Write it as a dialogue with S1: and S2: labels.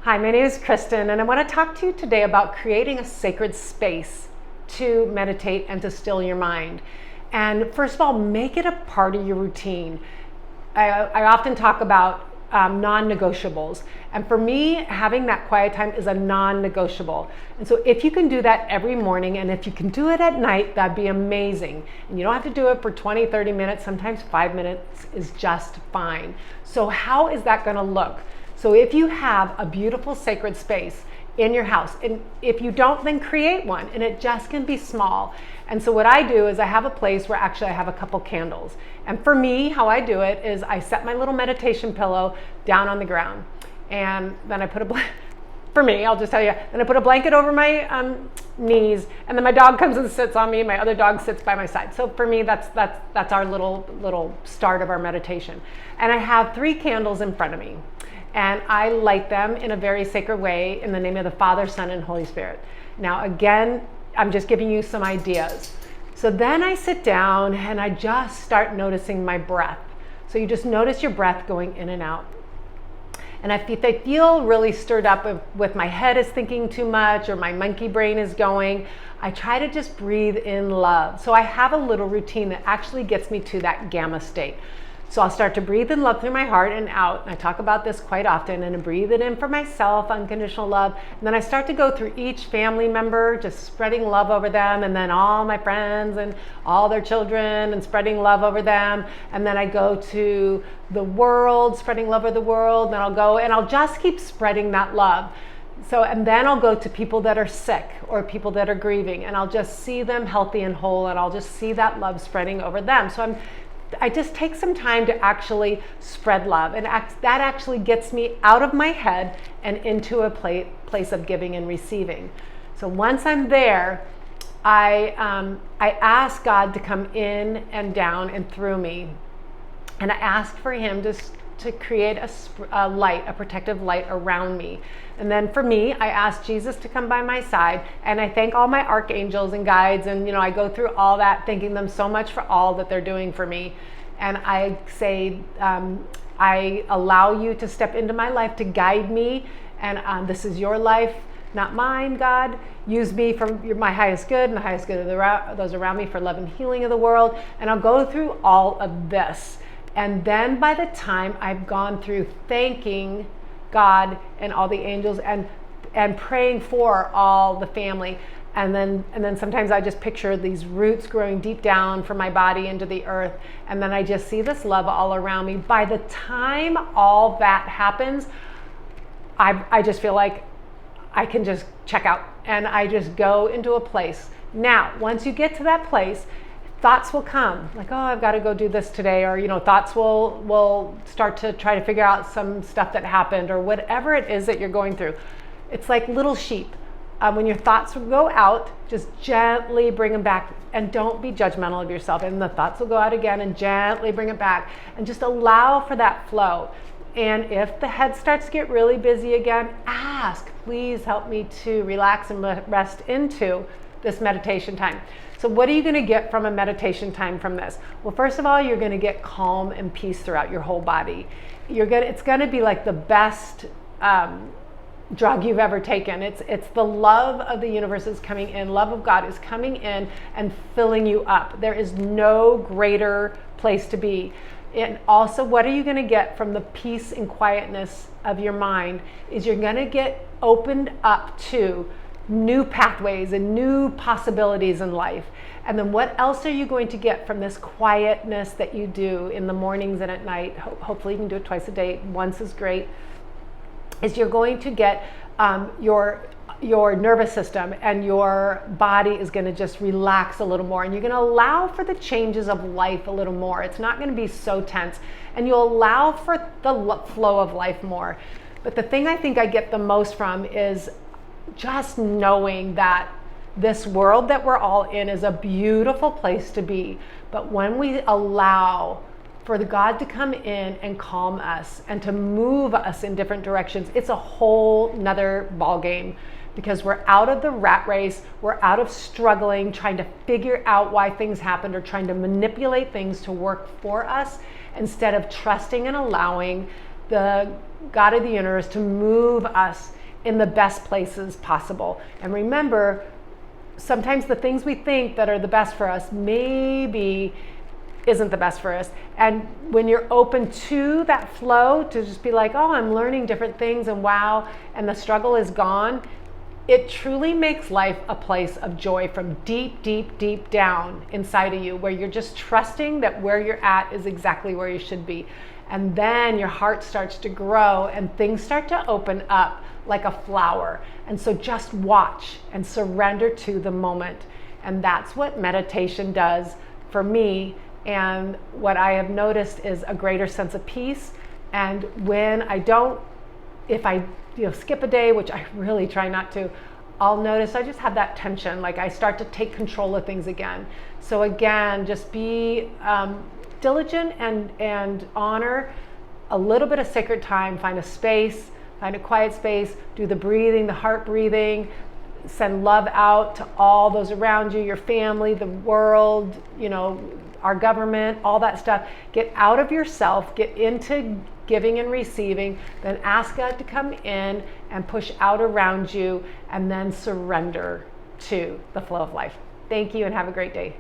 S1: Hi, my name is Kristen, and I want to talk to you today about creating a sacred space to meditate and to still your mind. And first of all, make it a part of your routine. I often talk about non-negotiables. And for me, having that quiet time is a non-negotiable. And so if you can do that every morning, and if you can do it at night, that'd be amazing. And you don't have to do it for 20, 30 minutes. Sometimes 5 minutes is just fine. So how is that going to look? So if you have a beautiful sacred space in your house, and if you don't, then create one, and it just can be small. And so what I do is I have a place where actually I have a couple candles. And for me, how I do it is I set my little meditation pillow down on the ground. And then I put for me, I'll just tell you, then I put a blanket over my knees, and then my dog comes and sits on me. My other dog sits by my side. So for me, that's our little start of our meditation. And I have 3 candles in front of me. And I light them in a very sacred way in the name of the Father, Son, and Holy Spirit. Now, again, I'm just giving you some ideas. So then I sit down and I just start noticing my breath. So you just notice your breath going in and out. And if I feel really stirred up with my head is thinking too much or my monkey brain is going, I try to just breathe in love. So I have a little routine that actually gets me to that gamma state. So I'll start to breathe in love through my heart and out. And I talk about this quite often, and I breathe it in for myself, unconditional love. And then I start to go through each family member, just spreading love over them, and then all my friends and all their children and spreading love over them. And then I go to the world, spreading love over the world. And then I'll just keep spreading that love. So, and then I'll go to people that are sick or people that are grieving, and I'll just see them healthy and whole, and I'll just see that love spreading over them. So I just take some time to actually spread love, and that actually gets me out of my head and into a place of giving and receiving. So once I'm there, I ask God to come in and down and through me, and I ask for Him to create a light, a protective light around me. And then for me, I ask Jesus to come by my side, and I thank all my archangels and guides, and I go through all that, thanking them so much for all that they're doing for me. And I say, I allow you to step into my life to guide me, and this is your life, not mine, God. Use me for my highest good and the highest good of those around me for love and healing of the world. And I'll go through all of this. And then by the time I've gone through thanking God and all the angels and praying for all the family, and then sometimes I just picture these roots growing deep down from my body into the earth, and then I just see this love all around me. By the time all that happens, I just feel like I can just check out, and I just go into a place. Now, once you get to that place, thoughts will come, like, oh, I've got to go do this today, or thoughts will start to try to figure out some stuff that happened, or whatever it is that you're going through. It's like little sheep. When your thoughts will go out, just gently bring them back, and don't be judgmental of yourself. And the thoughts will go out again, and gently bring it back, and just allow for that flow. And if the head starts to get really busy again, ask, please help me to relax and rest into this meditation time. So what are you going to get from a meditation time from this? Well, first of all, you're going to get calm and peace throughout your whole body. It's going to be like the best drug you've ever taken. It's the love of the universe is coming in. Love of God is coming in and filling you up. There is no greater place to be. And also, what are you going to get from the peace and quietness of your mind is you're going to get opened up to new pathways and new possibilities in life. And then what else are you going to get from this quietness that you do in the mornings and at night? Hopefully you can do it twice a day. Once is great. Is you're going to get your nervous system and your body is going to just relax a little more, and you're going to allow for the changes of life a little more. It's not going to be so tense, and you'll allow for the flow of life more. But the thing I think I get the most from is just knowing that this world that we're all in is a beautiful place to be. But when we allow for the God to come in and calm us and to move us in different directions, it's a whole nother ball game, because we're out of the rat race. We're out of struggling, trying to figure out why things happened or trying to manipulate things to work for us, instead of trusting and allowing the God of the universe to move us in the best places possible. And remember, sometimes the things we think that are the best for us maybe isn't the best for us. And when you're open to that flow, to just be like, oh, I'm learning different things and wow, and the struggle is gone, it truly makes life a place of joy from deep, deep, deep down inside of you, where you're just trusting that where you're at is exactly where you should be. And then your heart starts to grow and things start to open up like a flower. And so just watch and surrender to the moment. And that's what meditation does for me. And what I have noticed is a greater sense of peace. And when I don't, if I skip a day, which I really try not to, I'll notice I just have that tension, like I start to take control of things again. So again, just be diligent and honor a little bit of sacred time. Find a space, find a quiet space, do the breathing, the heart breathing, send love out to all those around you, your family, the world, our government, all that stuff. Get out of yourself, get into giving and receiving, then ask God to come in and push out around you, and then surrender to the flow of life. Thank you and have a great day.